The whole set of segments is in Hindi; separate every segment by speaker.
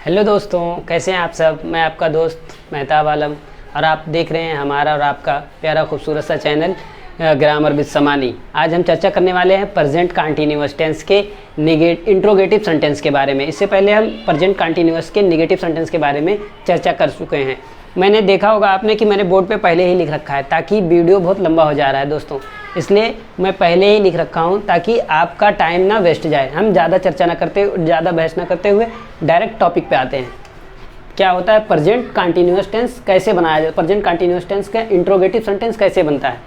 Speaker 1: हेलो दोस्तों, कैसे हैं आप सब। मैं आपका दोस्त मेहताब आलम और आप देख रहे हैं हमारा और आपका प्यारा खूबसूरत सा चैनल ग्रामर विद समानी। आज हम चर्चा करने वाले हैं प्रेजेंट कंटीन्यूअस टेंस के इंट्रोगेटिव सेंटेंस के बारे में। इससे पहले हम प्रेजेंट कंटीन्यूअस के नेगेटिव सेंटेंस के बारे में चर्चा कर चुके हैं। मैंने देखा होगा आपने कि मैंने बोर्ड पे पहले ही लिख रखा है, ताकि वीडियो बहुत लंबा हो जा रहा है दोस्तों, इसलिए मैं पहले ही लिख रखा हूँ ताकि आपका टाइम ना वेस्ट जाए। हम ज़्यादा चर्चा ना करते, ज़्यादा बहस ना करते हुए डायरेक्ट टॉपिक पे आते हैं। क्या होता है प्रेजेंट कंटीन्यूअस टेंस, कैसे बनाया जाए, प्रेजेंट कंटीन्यूअस टेंस का इंट्रोगेटिव सेंटेंस कैसे बनता है,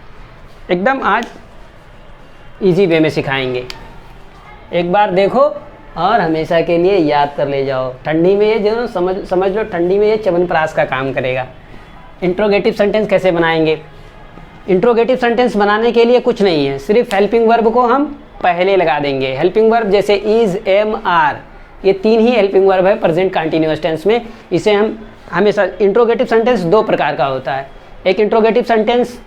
Speaker 1: एकदम आज इजी वे में सिखाएंगे। एक बार देखो और हमेशा के लिए याद कर ले जाओ। ठंडी में ये जो समझ लो, ठंडी में ये च्यवनप्राश का काम करेगा। इंट्रोगेटिव सेंटेंस कैसे बनाएंगे। इंट्रोगेटिव सेंटेंस बनाने के लिए कुछ नहीं है, सिर्फ हेल्पिंग वर्ब को हम पहले लगा देंगे। हेल्पिंग वर्ब जैसे इज, एम, आर, ये तीन ही हेल्पिंग वर्ब है प्रेजेंट कंटीन्यूअस टेंस में। इसे हम हमेशा इंट्रोगेटिव सेंटेंस दो प्रकार का होता है। एक इंट्रोगेटिव सेंटेंस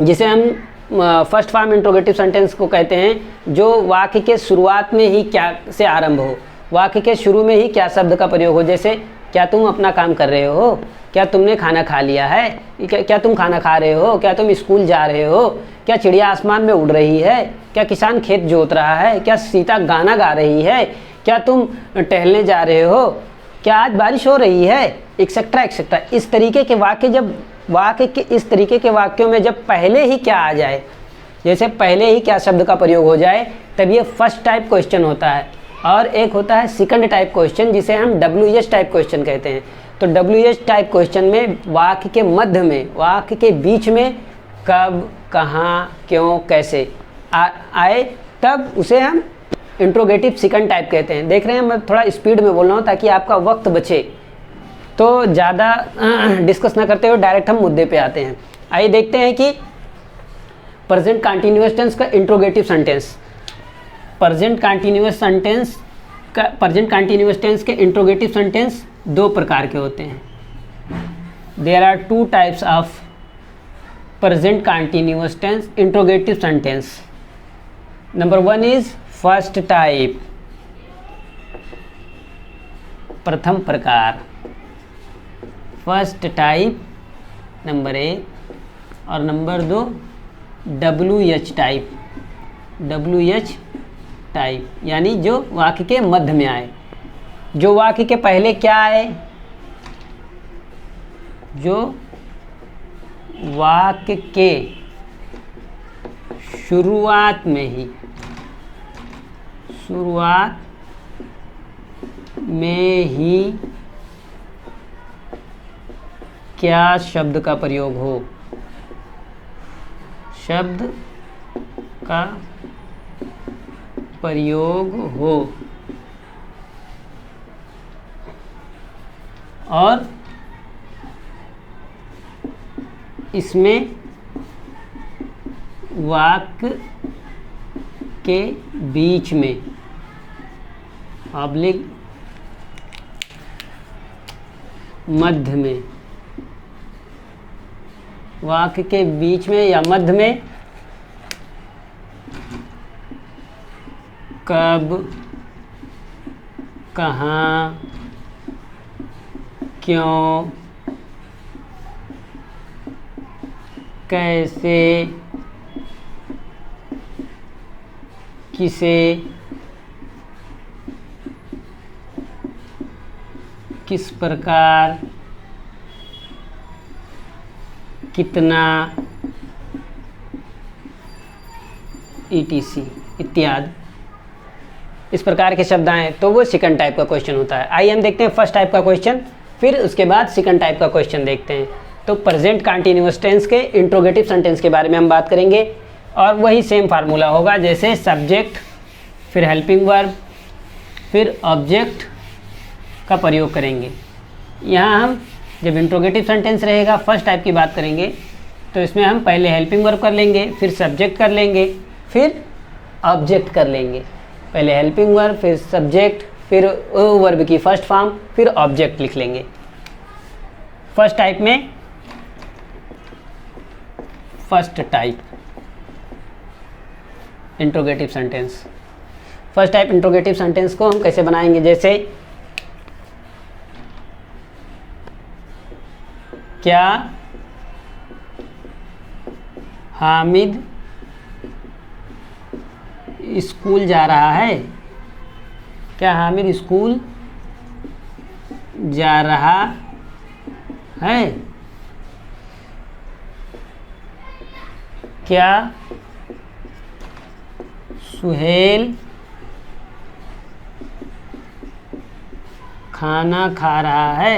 Speaker 1: जिसे हम फर्स्ट फॉर्म इंट्रोगेटिव सेंटेंस को कहते हैं, जो वाक्य के शुरुआत में ही क्या से आरंभ हो, वाक्य के शुरू में ही क्या शब्द का प्रयोग हो। जैसे क्या तुम अपना काम कर रहे हो, क्या तुमने खाना खा लिया है, क्या तुम खाना खा रहे हो, क्या तुम स्कूल जा रहे हो, क्या चिड़िया आसमान में उड़ रही है, क्या किसान खेत जोत रहा है, क्या सीता गाना गा रही है, क्या तुम टहलने जा रहे हो, क्या आज बारिश हो रही है, एक्सेट्रा एक्सेट्रा। इस तरीके के वाक्य, जब वाक्य के इस तरीके के वाक्यों में जब पहले ही क्या आ जाए, जैसे पहले ही क्या शब्द का प्रयोग हो जाए, तब ये फर्स्ट टाइप क्वेश्चन होता है। और एक होता है सेकंड टाइप क्वेश्चन, जिसे हम WH टाइप क्वेश्चन कहते हैं। तो WH टाइप क्वेश्चन में वाक्य के मध्य में, वाक्य के बीच में कब, कहाँ, क्यों, कैसे आए, तब उसे हम इंट्रोगेटिव सेकंड टाइप कहते हैं। देख रहे हैं, मैं थोड़ा स्पीड में बोल रहा हूँ ताकि आपका वक्त बचे। तो ज़्यादा डिस्कस ना करते हुए डायरेक्ट हम मुद्दे पे आते हैं। आइए देखते हैं कि प्रेजेंट कंटीन्यूअस टेंस का interrogative sentence, present continuous tense के इंट्रोगेटिव सेंटेंस दो प्रकार के होते हैं। There are two types of present continuous tense interrogative sentence. Number one is first type, प्रथम प्रकार, फर्स्ट टाइप नंबर एक, और नंबर दो WH टाइप, WH टाइप यानी जो वाक्य के मध्य में आए, जो वाक्य के पहले क्या आए, जो वाक्य के शुरुआत में ही क्या शब्द का प्रयोग हो, शब्द का प्रयोग हो, और इसमें वाक्य के बीच में ऑब्लिक मध्य में, वाक्य के बीच में या मध्य में कब, कहाँ, क्यों, कैसे, किसे, किस प्रकार, कितना, ETC इत्यादि, इस प्रकार के शब्द आए तो वो सेकंड टाइप का क्वेश्चन होता है। आइए हम देखते हैं फर्स्ट टाइप का क्वेश्चन, फिर उसके बाद सेकंड टाइप का क्वेश्चन देखते हैं। तो प्रेजेंट कंटीन्यूअस टेंस के इंट्रोगेटिव सेंटेंस के बारे में हम बात करेंगे, और वही सेम फार्मूला होगा, जैसे सब्जेक्ट, फिर हेल्पिंग वर्ब, फिर ऑब्जेक्ट का प्रयोग करेंगे। यहाँ हम जब इंट्रोगेटिव सेंटेंस रहेगा, फर्स्ट टाइप की बात करेंगे, तो इसमें हम पहले हेल्पिंग वर्ब कर लेंगे, फिर सब्जेक्ट कर लेंगे, फिर ऑब्जेक्ट कर लेंगे। पहले हेल्पिंग वर्ब, फिर सब्जेक्ट, फिर वर्ब की फर्स्ट फॉर्म, फिर ऑब्जेक्ट लिख लेंगे। फर्स्ट टाइप में first type interrogative sentence, first type interrogative sentence को हम कैसे बनाएंगे, जैसे क्या हामिद स्कूल जा रहा है? क्या हामिद स्कूल जा रहा है? क्या सुहेल खाना खा रहा है?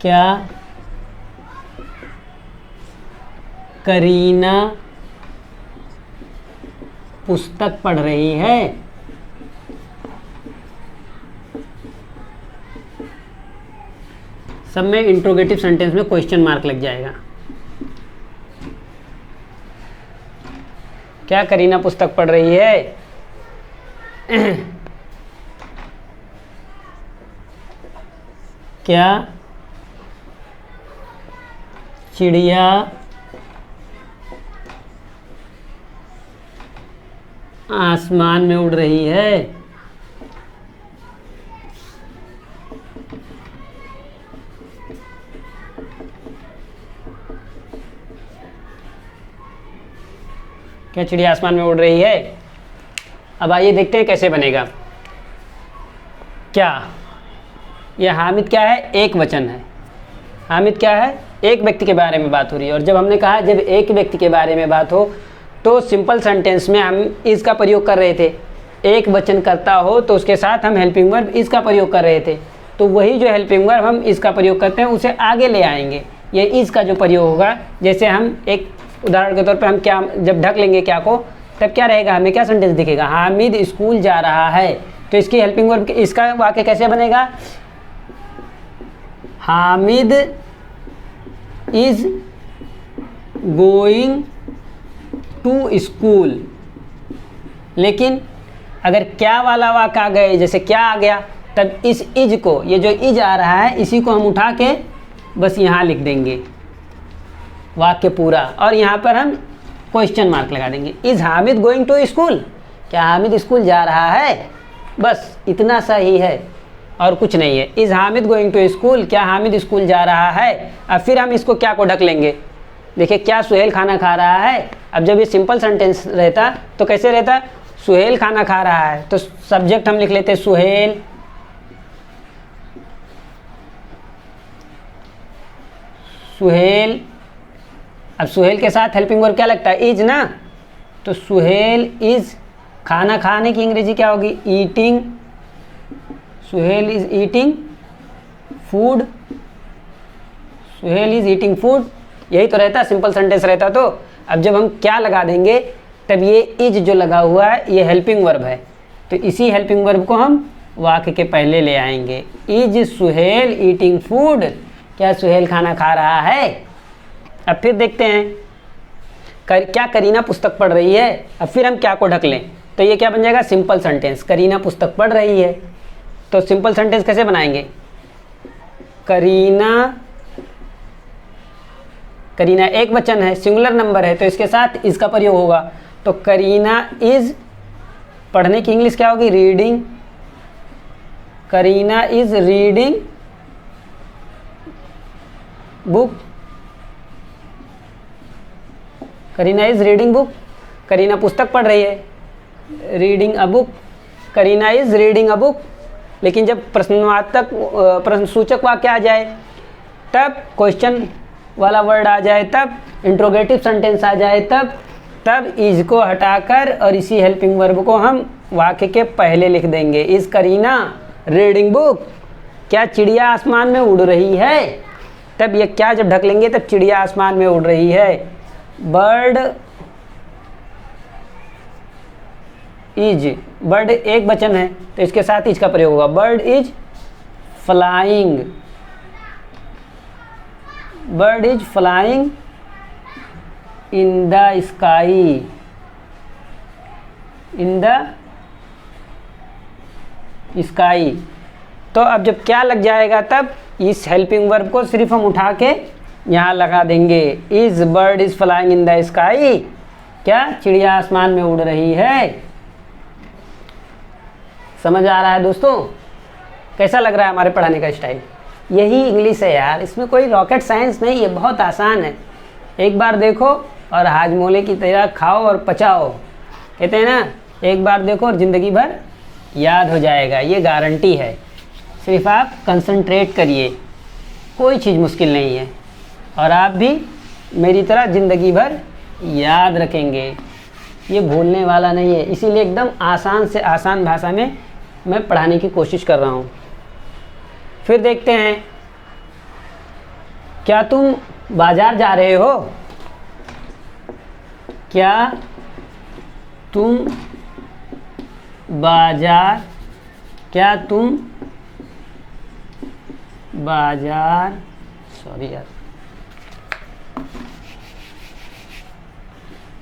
Speaker 1: क्या करीना पुस्तक पढ़ रही है? सब में इंट्रोगेटिव सेंटेंस में क्वेश्चन मार्क लग जाएगा। क्या करीना पुस्तक पढ़ रही है? क्या चिड़िया आसमान में उड़ रही है? क्या चिड़िया आसमान में उड़ रही है? अब आइए देखते हैं कैसे बनेगा। क्या यह हामिद क्या है? एक वचन है। हामिद क्या है? एक व्यक्ति के बारे में बात हो रही है। और जब हमने कहा जब एक व्यक्ति के बारे में बात हो तो सिंपल सेंटेंस में हम इज का प्रयोग कर रहे थे। एक वचन करता हो तो उसके साथ हम हेल्पिंग वर्ब इज का प्रयोग कर रहे थे। तो वही जो हेल्पिंग वर्ब हम इज का प्रयोग करते हैं उसे आगे ले आएंगे। ये इज का जो प्रयोग होगा, जैसे हम एक उदाहरण के तौर पे हम क्या जब ढक लेंगे क्या को, तब क्या रहेगा, हमें क्या सेंटेंस दिखेगा? हामिद स्कूल जा रहा है। तो इसकी हेल्पिंग वर्ब इसका वाक्य कैसे बनेगा? Hamid is going to school. लेकिन अगर क्या वाला वाक्य आ गए, जैसे क्या आ गया, तब इस इज को, ये जो इज आ रहा है इसी को हम उठा के बस यहाँ लिख देंगे वाक्य पूरा, और यहाँ पर हम क्वेश्चन मार्क लगा देंगे। Is Hamid going to school? क्या हामिद स्कूल जा रहा है? बस इतना सा ही है और कुछ नहीं है। Is Hamid going to school? क्या हामिद स्कूल जा रहा है? अब फिर हम इसको क्या को ढक लेंगे। देखिए, क्या सुहेल खाना खा रहा है? अब जब ये सिंपल सेंटेंस रहता तो कैसे रहता? सुहेल खाना खा रहा है, तो सब्जेक्ट हम लिख लेते सुहेल, सुहेल। अब सुहेल के साथ हेल्पिंग वर्ब क्या लगता है? इज ना। तो सुहेल इज, खाना खाने की अंग्रेजी क्या होगी? Eating. Suhel is eating food. Suhel is eating food, यही तो रहता, सिंपल सेंटेंस रहता। तो अब जब हम क्या लगा देंगे तब ये इज जो लगा हुआ है ये हेल्पिंग वर्ब है, तो इसी हेल्पिंग वर्ब को हम वाक्य के पहले ले आएंगे। Is Suhel eating food? क्या सुहेल खाना खा रहा है? अब फिर देखते हैं क्या करीना पुस्तक पढ़ रही है? अब फिर हम क्या को ढक लें तो ये क्या बन जाएगा? Simple sentence. करीना पुस्तक पढ़ रही है, तो सिंपल सेंटेंस कैसे बनाएंगे? करीना, करीना एक वचन है, सिंगुलर नंबर है, तो इसके साथ इसका प्रयोग होगा। तो करीना इज, पढ़ने की इंग्लिश क्या होगी? Reading. Kareena is reading book. Kareena is reading book. Kareena पुस्तक पढ़ रही है, reading a book. Kareena is reading a book. लेकिन जब प्रश्नवाचक प्रश्नसूचक वाक्य आ जाए, तब क्वेश्चन वाला वर्ड आ जाए, तब इंट्रोगेटिव सेंटेंस आ जाए, तब इज को हटाकर और इसी हेल्पिंग वर्ब को हम वाक्य के पहले लिख देंगे। Is Kareena reading book? क्या चिड़िया आसमान में उड़ रही है? तब ये क्या जब ढक लेंगे तब चिड़िया आसमान में उड़ रही है। बर्ड इज, बर्ड एक वचन है तो इसके साथ इज का प्रयोग होगा। Bird is flying. Bird is flying in the sky. In the sky. तो अब जब क्या लग जाएगा तब इस हेल्पिंग वर्ब को सिर्फ हम उठा के यहाँ लगा देंगे। Is bird is flying in the sky? क्या चिड़िया आसमान में उड़ रही है। समझ आ रहा है दोस्तों? कैसा लग रहा है हमारे पढ़ाने का स्टाइल? यही इंग्लिश है यार, इसमें कोई रॉकेट साइंस नहीं है, बहुत आसान है। एक बार देखो और हाजमोले की तरह खाओ और पचाओ, कहते हैं ना, एक बार देखो और ज़िंदगी भर याद हो जाएगा, ये गारंटी है। सिर्फ आप कंसंट्रेट करिए, कोई चीज़ मुश्किल नहीं है, और आप भी मेरी तरह ज़िंदगी भर याद रखेंगे। ये भूलने वाला नहीं है, इसीलिए एकदम आसान से आसान भाषा में मैं पढ़ाने की कोशिश कर रहा हूँ। फिर देखते हैं, क्या तुम बाज़ार जा रहे हो? क्या तुम बाज़ार, क्या तुम बाज़ार, सॉरी यार,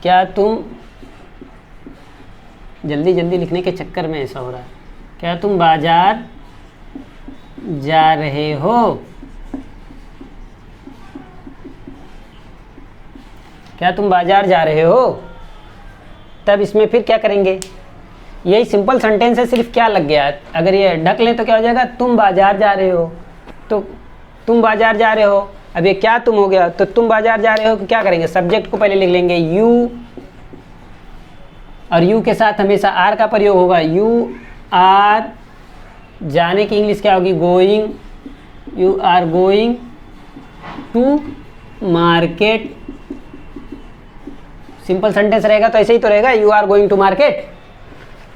Speaker 1: क्या तुम, जल्दी जल्दी लिखने के चक्कर में ऐसा हो रहा है। क्या तुम बाज़ार जा रहे हो? क्या तुम बाज़ार जा रहे हो? तब इसमें फिर क्या करेंगे? यही सिंपल सेंटेंस है, सिर्फ क्या लग गया, अगर ये ढक लें तो क्या हो जाएगा, तुम बाज़ार जा रहे हो। तो तुम बाज़ार जा रहे हो, अब ये क्या तुम हो गया, तो तुम बाज़ार जा रहे हो, तो क्या करेंगे, सब्जेक्ट को पहले लिख लेंगे यू, और यू के साथ हमेशा आर का प्रयोग होगा। यू आर, जाने की इंग्लिश क्या होगी, going, you are going to market. Simple sentence रहेगा तो ऐसे ही तो रहेगा, you are going to market.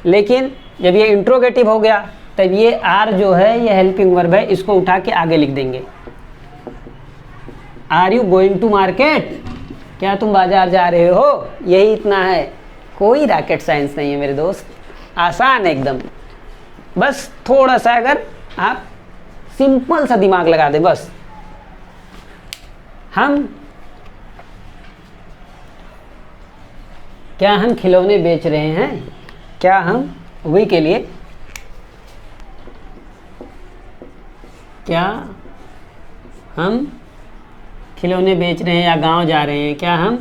Speaker 1: लेकिन जब ये इंट्रोगेटिव हो गया तब ये आर जो है ये हेल्पिंग वर्ब है, इसको उठा के आगे लिख देंगे। Are you going to market? क्या तुम बाजार जा रहे हो? यही इतना है, कोई रॉकेट साइंस नहीं है मेरे दोस्त, आसान है एकदम। बस थोड़ा सा अगर आप सिंपल सा दिमाग लगा दें बस। क्या हम खिलौने बेच रहे हैं? क्या हम वी के लिए, क्या हम खिलौने बेच रहे हैं या गांव जा रहे हैं? क्या हम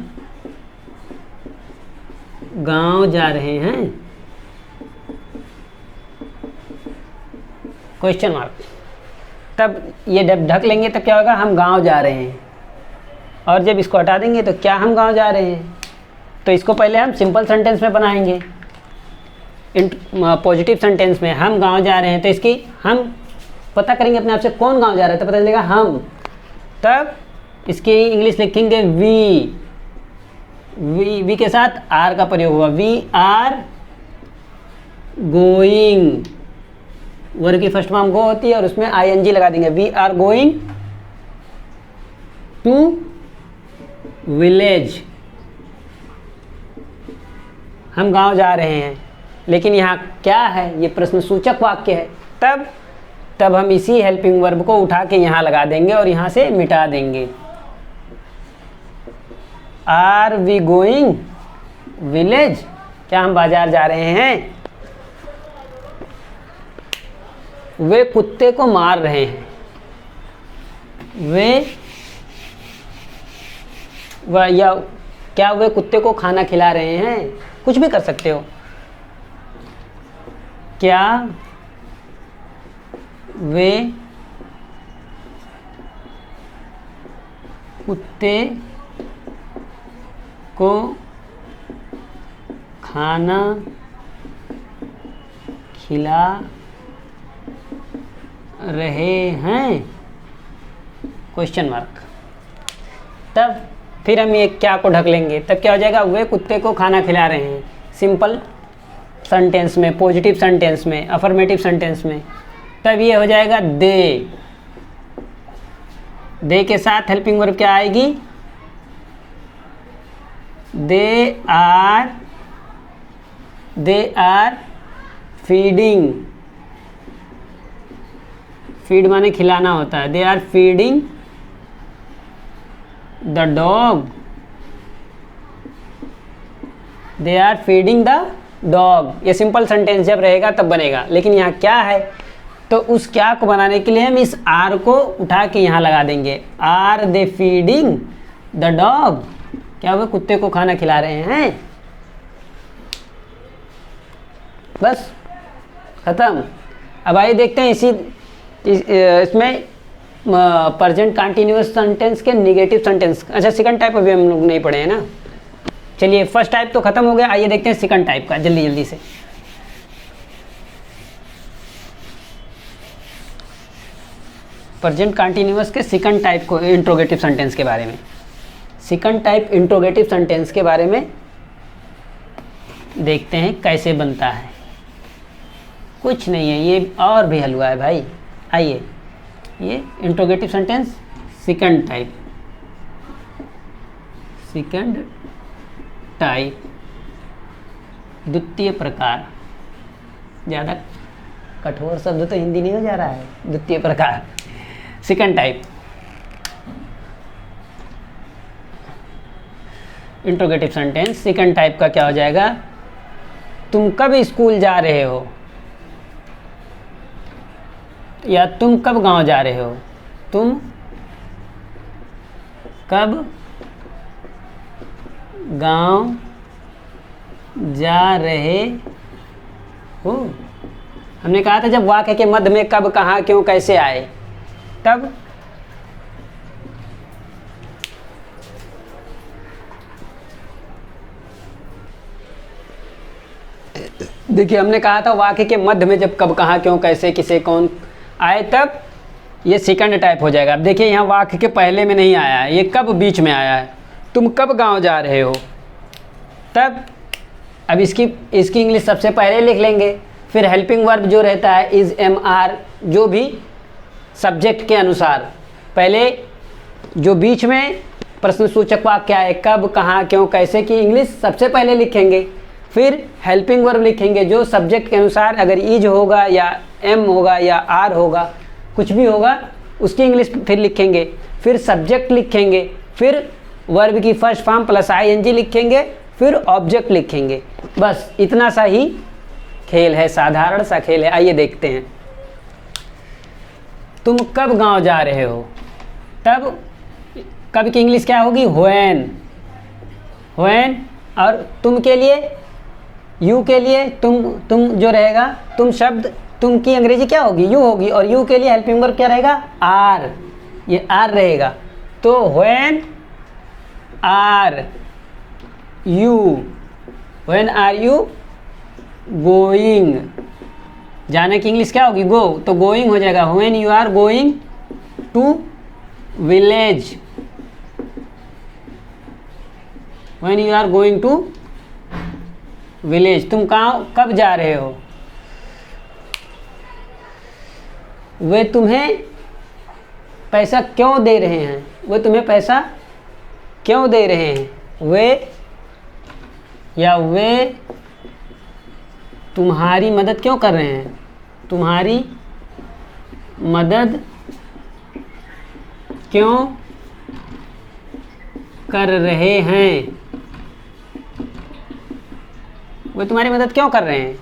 Speaker 1: गांव जा रहे हैं? Question mark. तब ये जब ढक लेंगे तो क्या होगा, हम गांव जा रहे हैं। और जब इसको हटा देंगे तो क्या हम गांव जा रहे हैं? तो इसको पहले हम सिंपल सेंटेंस में बनाएंगे, पॉजिटिव सेंटेंस में। हम गांव जा रहे हैं तो इसकी हम पता करेंगे अपने आप से कौन गांव जा रहा है, तो पता चलेगा हम। तब इसकी इंग्लिश लिखेंगे वी, वी के साथ आर का प्रयोग होगा। वी आर गोइंग, वर्ग की फर्स्ट फॉर्म गो होती है और उसमें आईएनजी लगा देंगे। We are going to village, हम गांव जा रहे हैं। लेकिन यहाँ क्या है, ये प्रश्नसूचक वाक्य है। तब हम इसी हेल्पिंग वर्ब को उठा के यहाँ लगा देंगे और यहाँ से मिटा देंगे। Are we going village? क्या हम बाजार जा रहे हैं? वे कुत्ते को मार रहे हैं। या क्या वे कुत्ते को खाना खिला रहे हैं? कुछ भी कर सकते हो। क्या वे कुत्ते को खाना खिला रहे हैं? Question mark. तब फिर हम ये क्या को ढक लेंगे, तब क्या हो जाएगा, वे कुत्ते को खाना खिला रहे हैं। सिंपल सेंटेंस में, पॉजिटिव सेंटेंस में, अफर्मेटिव सेंटेंस में। तब ये हो जाएगा दे, दे के साथ हेल्पिंग वर्ब क्या आएगी, दे आर फीडिंग। फीड माने खिलाना होता है। They are feeding the dog, they are feeding the dog. ये सिंपल सेंटेंस जब रहेगा तब बनेगा। लेकिन यहाँ क्या है, तो उस क्या को बनाने के लिए हम इस आर को उठा के यहाँ लगा देंगे। Are they feeding the dog? क्या वो कुत्ते को खाना खिला रहे हैं? बस ख़त्म। अब आइए देखते हैं इसमें प्रेजेंट कंटिन्यूअस सेंटेंस के नेगेटिव सेंटेंस। अच्छा, सेकंड टाइप अभी हम लोग नहीं पढ़े हैं ना। चलिए फर्स्ट टाइप तो ख़त्म हो गया, आइए देखते हैं सेकंड टाइप का जल्दी जल्दी से। प्रेजेंट कंटिन्यूअस के सेकंड टाइप को इंट्रोगेटिव सेंटेंस के बारे में, सेकंड टाइप इंट्रोगेटिव सेंटेंस के बारे में देखते हैं कैसे बनता है। कुछ नहीं है, ये और भी हलवा है भाई। आइए, ये interrogative sentence second type, second type द्वितीय प्रकार। ज़्यादा कठोर शब्द तो हिंदी नहीं हो जा रहा है। द्वितीय प्रकार, second type interrogative sentence second type का क्या हो जाएगा? तुम कब स्कूल जा रहे हो, या तुम कब गांव जा रहे हो। तुम कब गांव जा रहे हो। हमने कहा था जब वाक्य के मध्य में कब, कहाँ, क्यों, कैसे आए तब देखिए, हमने कहा था वाक्य के मध्य में जब कब, कहाँ, क्यों, कैसे, किसे, कौन आए तब ये सेकंड टाइप हो जाएगा। अब देखिए यहाँ वाक्य के पहले में नहीं आया है, ये कब बीच में आया है। तुम कब गांव जा रहे हो तब। अब इसकी इंग्लिश सबसे पहले लिख लेंगे, फिर हेल्पिंग वर्ब जो रहता है इज, एम, आर, जो भी सब्जेक्ट के अनुसार पहले जो बीच में प्रश्नसूचक वाक्य आए कब, कहाँ, क्यों, कैसे की इंग्लिश सबसे पहले लिखेंगे, फिर हेल्पिंग वर्ब लिखेंगे जो सब्जेक्ट के अनुसार अगर इज होगा या एम होगा या आर होगा, कुछ भी होगा उसकी इंग्लिश फिर लिखेंगे, फिर सब्जेक्ट लिखेंगे, फिर वर्ब की फर्स्ट फॉर्म प्लस आईएनजी लिखेंगे, फिर ऑब्जेक्ट लिखेंगे। बस इतना सा ही खेल है, साधारण सा खेल है। आइए देखते हैं। तुम कब गांव जा रहे हो तब कब की इंग्लिश क्या होगी? व्हेन। व्हेन। और तुम के लिए, यू के लिए तुम जो रहेगा, तुम शब्द, तुम की अंग्रेजी क्या होगी? यू होगी। और यू के लिए हेल्पिंग वर्ब क्या रहेगा? आर। ये आर रहेगा। तो when are you, when are you going, जाने की इंग्लिश क्या होगी? गो, तो गोइंग हो जाएगा। When you are going to village, when you are going to village. तुम कहाँ कब जा रहे हो? वे तुम्हें पैसा क्यों दे रहे हैं? वे तुम्हें पैसा क्यों दे रहे हैं? वे तुम्हारी मदद क्यों कर रहे हैं? तुम्हारी मदद क्यों कर रहे हैं? वे तुम्हारी मदद क्यों कर रहे हैं?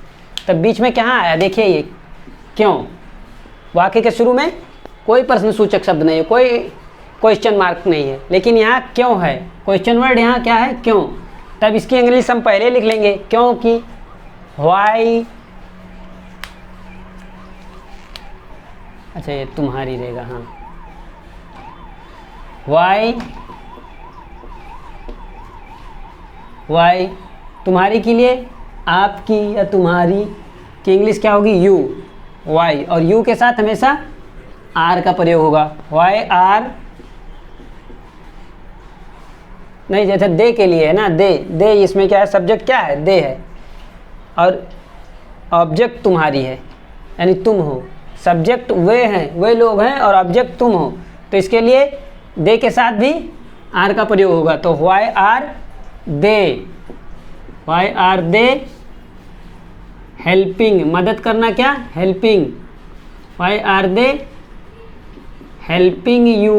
Speaker 1: तब बीच में क्या आया? देखिए ये क्यों। वाक्य के शुरू में कोई प्रश्नसूचक शब्द नहीं है, कोई क्वेश्चन मार्क नहीं है, लेकिन यहाँ क्यों है। क्वेश्चन वर्ड यहाँ क्या है? क्यों। तब इसकी इंग्लिश हम पहले लिख लेंगे, क्योंकि, व्हाई। अच्छा ये तुम्हारी रहेगा, हाँ। वाई तुम्हारी के लिए, आपकी या तुम्हारी की इंग्लिश क्या होगी? यू। वाई, और यू के साथ हमेशा आर का प्रयोग होगा। वाई आर, नहीं जैसे दे के लिए है ना, दे इसमें क्या है? सब्जेक्ट क्या है? दे है, और ऑब्जेक्ट तुम्हारी है, यानी तुम हो। सब्जेक्ट वे हैं, वे लोग हैं, और ऑब्जेक्ट तुम हो, तो इसके लिए दे के साथ भी आर का प्रयोग होगा। तो व्हाई आर दे हेल्पिंग, मदद करना क्या? Helping. Why are they helping you,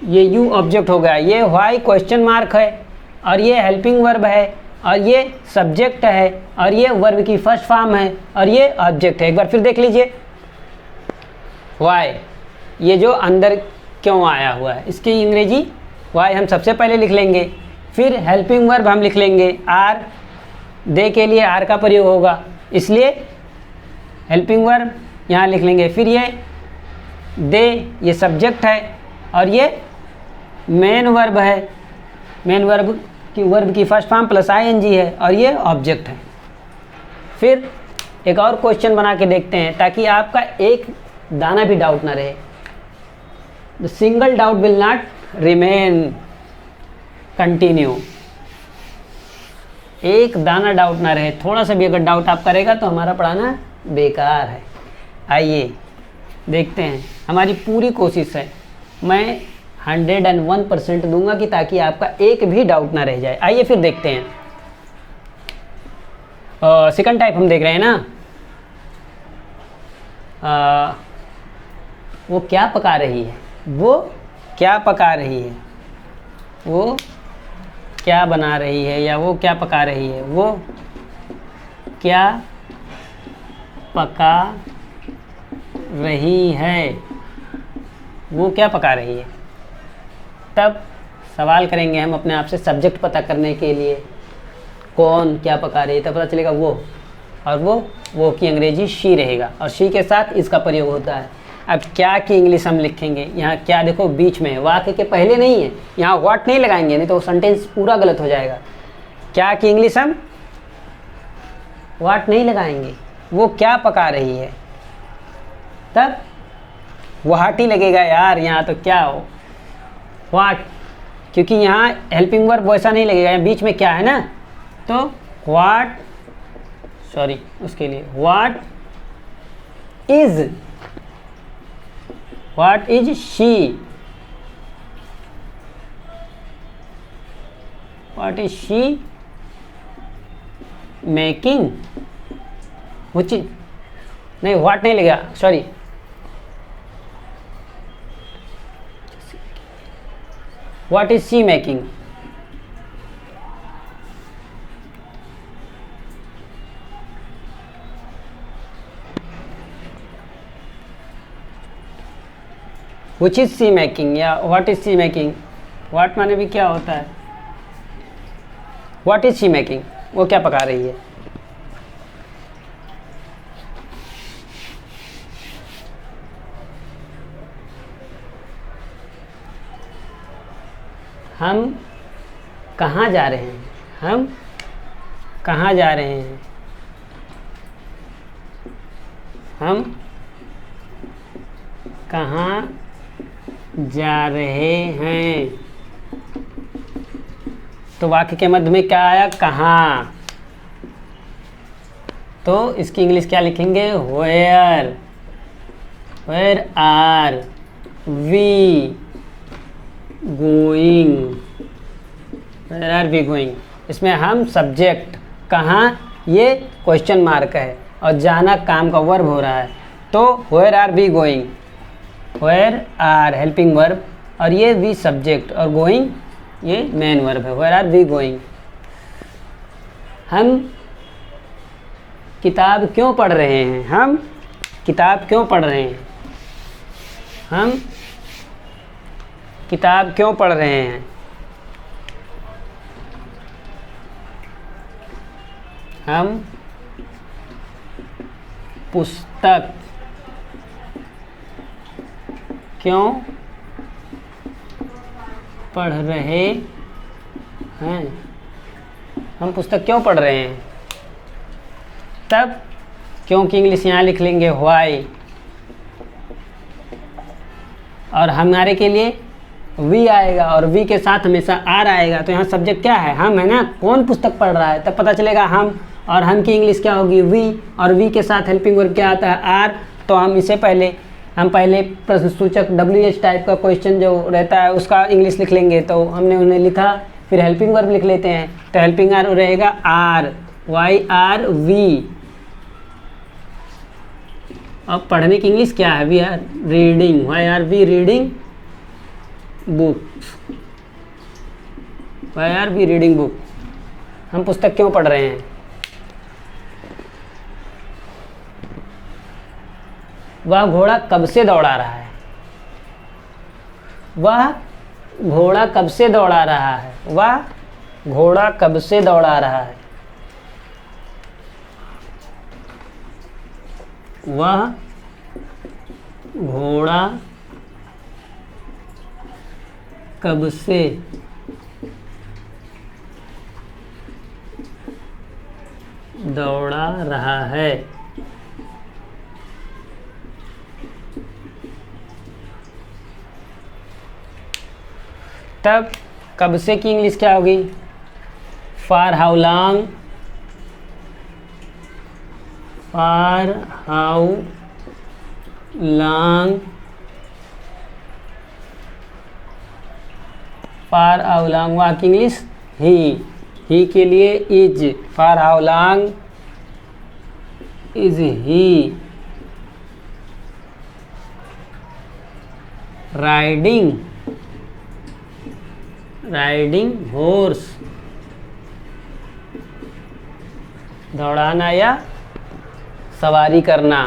Speaker 1: ये यू ऑब्जेक्ट हो गया, ये व्हाई क्वेश्चन मार्क है, और ये हेल्पिंग वर्ब है, और ये सब्जेक्ट है, और ये वर्ब की फर्स्ट फॉर्म है, और ये ऑब्जेक्ट है। एक बार फिर देख लीजिए, व्हाई ये जो अंदर क्यों आया हुआ है, इसकी अंग्रेजी व्हाई हम सबसे पहले लिख लेंगे, फिर हेल्पिंग वर्ब हम लिख लेंगे आर, दे के लिए आर का प्रयोग होगा, इसलिए हेल्पिंग वर्ब यहाँ लिख लेंगे। फिर ये दे ये सब्जेक्ट है और ये मेन वर्ब है, मेन वर्ब की फर्स्ट फॉर्म प्लस आईएनजी है और ये ऑब्जेक्ट है। फिर एक और क्वेश्चन बना के देखते हैं ताकि आपका एक दाना भी डाउट ना रहे। The single doubt will not remain, continue. एक दाना डाउट ना रहे, थोड़ा सा भी अगर डाउट आप करेगा तो हमारा पढ़ाना बेकार है। आइए देखते हैं, हमारी पूरी कोशिश है, मैं 101% दूंगा कि ताकि आपका एक भी डाउट ना रह जाए। आइए फिर देखते हैं। सेकंड टाइप हम देख रहे हैं ना, वो क्या पका रही है, वो क्या पका रही है, वो क्या बना रही है, या वो क्या पका रही है, वो क्या पका रही है, वो क्या पका रही है। तब सवाल करेंगे हम अपने आप से सब्जेक्ट पता करने के लिए, कौन क्या पका रही है, तब पता चलेगा वो, और वो की अंग्रेजी शी रहेगा और शी के साथ इसका प्रयोग होता है। अब क्या की इंग्लिश हम लिखेंगे, यहाँ क्या देखो बीच में है, वाक्य के पहले नहीं है, यहाँ व्हाट नहीं लगाएंगे नहीं तो सेंटेंस पूरा गलत हो जाएगा। क्या की इंग्लिश हम व्हाट नहीं लगाएंगे, वो क्या पका रही है, तब व्हाट ही लगेगा यार, यहाँ तो क्या हो व्हाट, क्योंकि यहाँ हेल्पिंग वर्ब वैसा नहीं लगेगा, यहाँ बीच में क्या है ना, तो व्हाट, सॉरी उसके लिए what is she, what is she making, वो चीज नहीं, व्हाट नहीं लगेगा, sorry what is she making. Which is she making या what is she making, what माने भी क्या होता है, what is she making, वो क्या पका रही है। हम कहाँ जा रहे हैं, हम कहाँ जा रहे हैं, हम कहाँ जा रहे हैं, तो वाक्य के मध्य में क्या आया, कहाँ, तो इसकी इंग्लिश क्या लिखेंगे, where, where are we going, where are we going. इसमें हम सब्जेक्ट, कहाँ ये क्वेश्चन मार्क है और जाना काम का वर्ब हो रहा है, तो where are we going, where are helping verb और ये वी सब्जेक्ट और गोइंग ये मेन वर्ब है, वेयर आर वी गोइंग। हम किताब क्यों पढ़ रहे हैं, हम किताब क्यों पढ़ रहे हैं, हम किताब क्यों पढ़ रहे हैं, हम पुस्तक क्यों पढ़ रहे हैं, हम पुस्तक क्यों पढ़ रहे हैं, तब क्यों की इंग्लिश यहाँ लिख लेंगे व्हाई, और हमारे के लिए वी आएगा और वी के साथ हमेशा आर आएगा, तो यहाँ सब्जेक्ट क्या है, हम है ना, कौन पुस्तक पढ़ रहा है, तब पता चलेगा हम, और हम की इंग्लिश क्या होगी वी, और वी के साथ हेल्पिंग वर्ब क्या आता है आर, तो हम पहले प्रश्न सूचक WH टाइप का क्वेश्चन जो रहता है उसका इंग्लिश लिख लेंगे, तो हमने उन्हें लिखा, फिर हेल्पिंग वर्ब लिख लेते हैं, तो हेल्पिंग आर रहेगा आर, वाई आर वी। अब पढ़ने की इंग्लिश क्या है, we are reading, why are we reading book, why are we reading book, हम पुस्तक क्यों पढ़ रहे हैं। वह घोड़ा कब से दौड़ा रहा है, वह घोड़ा कब से दौड़ा रहा है, वह घोड़ा कब से दौड़ा रहा है, वह घोड़ा कब से दौड़ा रहा है। तब कब से की इंग्लिश क्या होगी? For how long, for how long, for how long. वहाँ की इंग्लिश ही के लिए is. For how long is he riding horse, दौड़ाना या सवारी करना,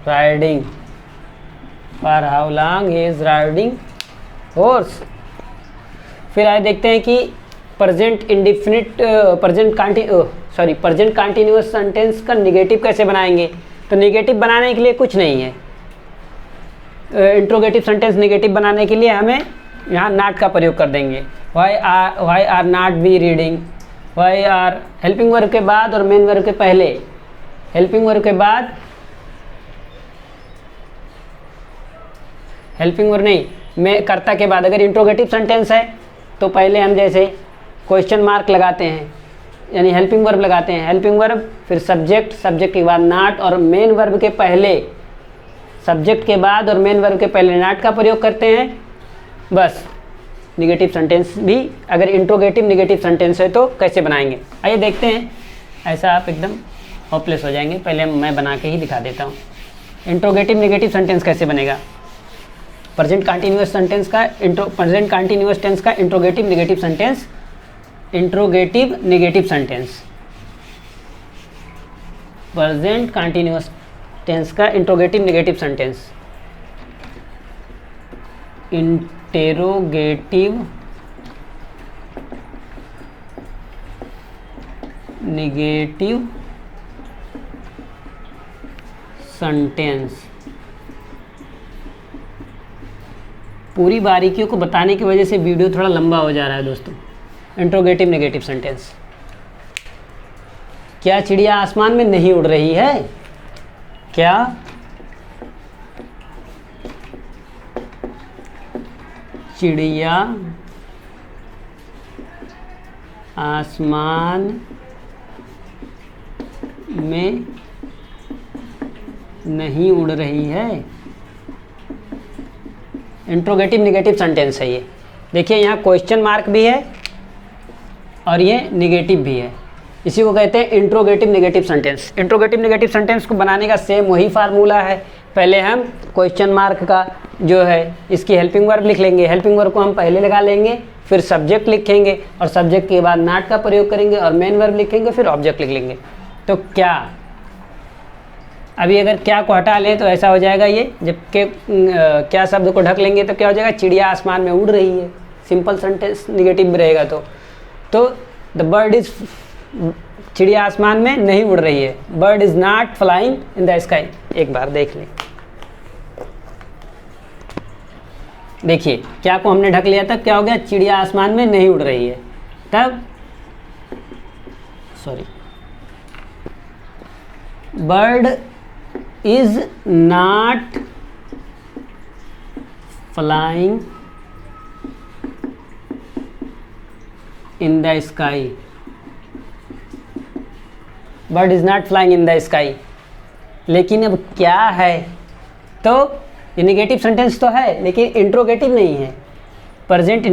Speaker 1: riding. For how long he is riding horse. फिर आगे देखते हैं कि present indefinite present continuous sentence का निगेटिव कैसे बनाएंगे। तो निगेटिव बनाने के लिए कुछ नहीं है। इंट्रोगेटिव सेंटेंस निगेटिव बनाने के लिए हमें यहाँ नॉट का प्रयोग कर देंगे। Why are not be reading, why are helping verb के बाद और मेन वर्ब के पहले, हेल्पिंग वर्ब के बाद, हेल्पिंग वर्ब नहीं, मैं कर्ता के बाद। अगर इंट्रोगेटिव सेंटेंस है तो पहले हम जैसे क्वेश्चन मार्क लगाते हैं, यानी हेल्पिंग वर्ब लगाते हैं, हेल्पिंग वर्ब, फिर सब्जेक्ट, सब्जेक्ट के बाद नॉट, और मेन वर्ब के पहले, सब्जेक्ट के बाद और मेन वर्ब के पहले नॉट का प्रयोग करते हैं। बस निगेटिव सेंटेंस भी अगर इंट्रोगेटिव निगेटिव सेंटेंस है तो कैसे बनाएंगे, आइए देखते हैं। ऐसा आप एकदम होपलेस हो जाएंगे। पहले मैं बना के ही दिखा देता हूँ। इंट्रोगेटिव निगेटिव सेंटेंस कैसे बनेगा। प्रेजेंट कंटिन्यूअस सेंटेंस का प्रेजेंट कंटिन्यूअस टेंस का interrogative negative sentence, interrogative negative sentence, present continuous tense का interrogative negative sentence, interrogative negative sentence. पूरी बारीकियों को बताने की वजह से वीडियो थोड़ा लंबा हो जा रहा है दोस्तों। Interrogative negative sentence. क्या चिड़िया आसमान में नहीं उड़ रही है? क्या चिड़िया आसमान में नहीं उड़ रही है? इंट्रोगेटिव नेगेटिव सेंटेंस है ये। देखिए यहाँ क्वेश्चन मार्क भी है और ये निगेटिव भी है। इसी को कहते हैं interrogative negative sentence. Interrogative negative sentence को बनाने का सेम वही फार्मूला है। पहले हम क्वेश्चन मार्क का जो है इसकी हेल्पिंग वर्ब लिख लेंगे, हेल्पिंग वर्ब को हम पहले लगा लेंगे, फिर सब्जेक्ट लिखेंगे और सब्जेक्ट के बाद नॉट का प्रयोग करेंगे और मेन वर्ब लिखेंगे, फिर ऑब्जेक्ट लिख लेंगे। तो क्या, अभी अगर क्या को हटा लें तो ऐसा हो जाएगा ये, जबकि क्या शब्द को ढक लेंगे तो क्या हो जाएगा, चिड़िया आसमान में उड़ रही है। सिंपल सेंटेंस निगेटिव रहेगा तो द बर्ड इज, चिड़िया आसमान में नहीं उड़ रही है। Bird is not flying in the sky. एक बार देख लें, देखिए क्या को हमने ढक लिया तब क्या हो गया, चिड़िया आसमान में नहीं उड़ रही है। तब bird is not flying in the sky. Bird is not flying in the sky. लेकिन अब क्या है, तो ये निगेटिव सेंटेंस तो है लेकिन इंट्रोगेटिव नहीं है। प्रेजेंट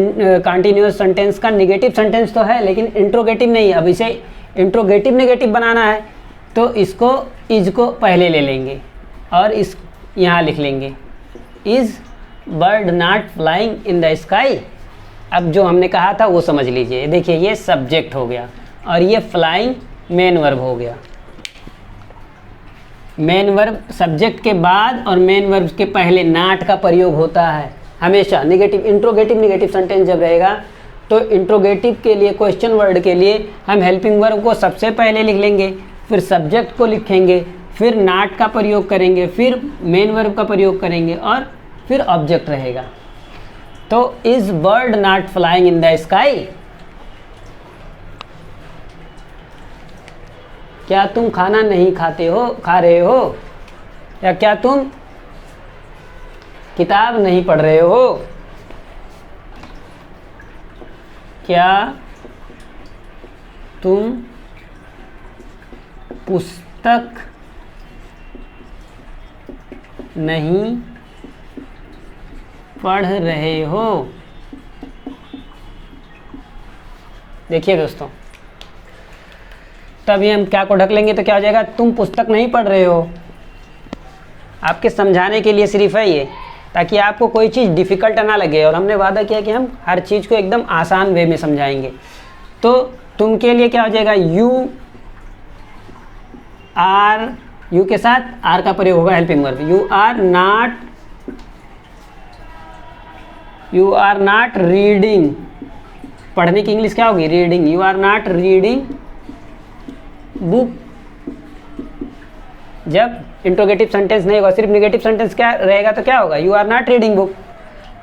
Speaker 1: कंटिन्यूअस सेंटेंस का निगेटिव सेंटेंस तो है लेकिन इंट्रोगेटिव नहीं है। अब इसे इंट्रोगेटिव नेगेटिव बनाना है तो इसको इज को पहले ले लेंगे और इस यहाँ लिख लेंगे, is bird not flying in the sky. अब जो हमने कहा था वो समझ लीजिए। देखिए ये सब्जेक्ट हो गया और ये फ्लाइंग मेन वर्ब हो गया। मेन वर्ब सब्जेक्ट के बाद और मेन वर्ब के पहले नॉट का प्रयोग होता है हमेशा। नेगेटिव इंट्रोगेटिव नेगेटिव सेंटेंस जब रहेगा तो इंट्रोगेटिव के लिए, क्वेश्चन वर्ड के लिए हम हेल्पिंग वर्ब को सबसे पहले लिख लेंगे, फिर सब्जेक्ट को लिखेंगे, फिर नॉट का प्रयोग करेंगे, फिर मेन वर्ब का प्रयोग करेंगे और फिर ऑब्जेक्ट रहेगा। तो is bird not flying in the sky? क्या तुम खाना नहीं खा रहे हो, या क्या तुम किताब नहीं पढ़ रहे हो? क्या तुम पुस्तक नहीं पढ़ रहे हो? देखिए दोस्तों, तभी हम क्या को ढक लेंगे तो क्या हो जाएगा, तुम पुस्तक नहीं पढ़ रहे हो। आपके समझाने के लिए सिर्फ है ये, ताकि आपको कोई चीज़ डिफ़िकल्ट ना लगे। और हमने वादा किया कि हम हर चीज़ को एकदम आसान वे में समझाएंगे। तो तुम के लिए क्या हो जाएगा, यू के साथ आर का प्रयोग होगा, helping verb. You are not reading, पढ़ने की इंग्लिश क्या होगी, reading. You are not reading book. जब इंट्रोगेटिव सेंटेंस नहीं होगा, सिर्फ नेगेटिव सेंटेंस क्या रहेगा तो क्या होगा, you are not reading book.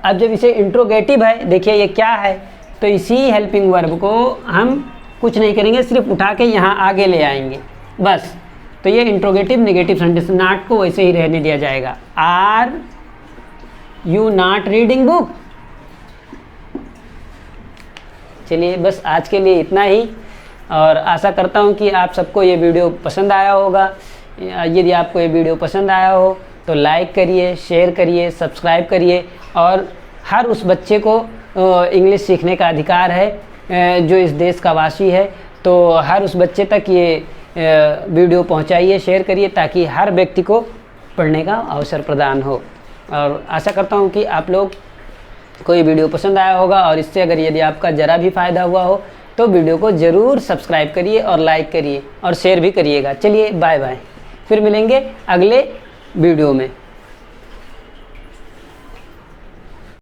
Speaker 1: अब जब इसे इंट्रोगेटिव है, देखिए ये क्या है, तो इसी हेल्पिंग वर्ब को हम कुछ नहीं करेंगे, सिर्फ उठा के यहाँ आगे ले आएंगे बस। तो ये इंट्रोगेटिव नेगेटिव सेंटेंस, नॉट को वैसे ही रहने दिया जाएगा। Are you not reading book. चलिए बस आज के लिए इतना ही, और आशा करता हूँ कि आप सबको ये वीडियो पसंद आया होगा। यदि आपको ये वीडियो पसंद आया हो तो लाइक करिए, शेयर करिए, सब्सक्राइब करिए। और हर उस बच्चे को इंग्लिश सीखने का अधिकार है जो इस देश का वासी है। तो हर उस बच्चे तक ये वीडियो पहुंचाइए, शेयर करिए, ताकि हर व्यक्ति को पढ़ने का अवसर प्रदान हो। और आशा करता हूं कि आप लोग को ये वीडियो पसंद आया होगा, और इससे अगर यदि आपका ज़रा भी फ़ायदा हुआ हो तो वीडियो को ज़रूर सब्सक्राइब करिए और लाइक करिए और शेयर भी करिएगा। चलिए बाय बाय, फिर मिलेंगे अगले वीडियो में।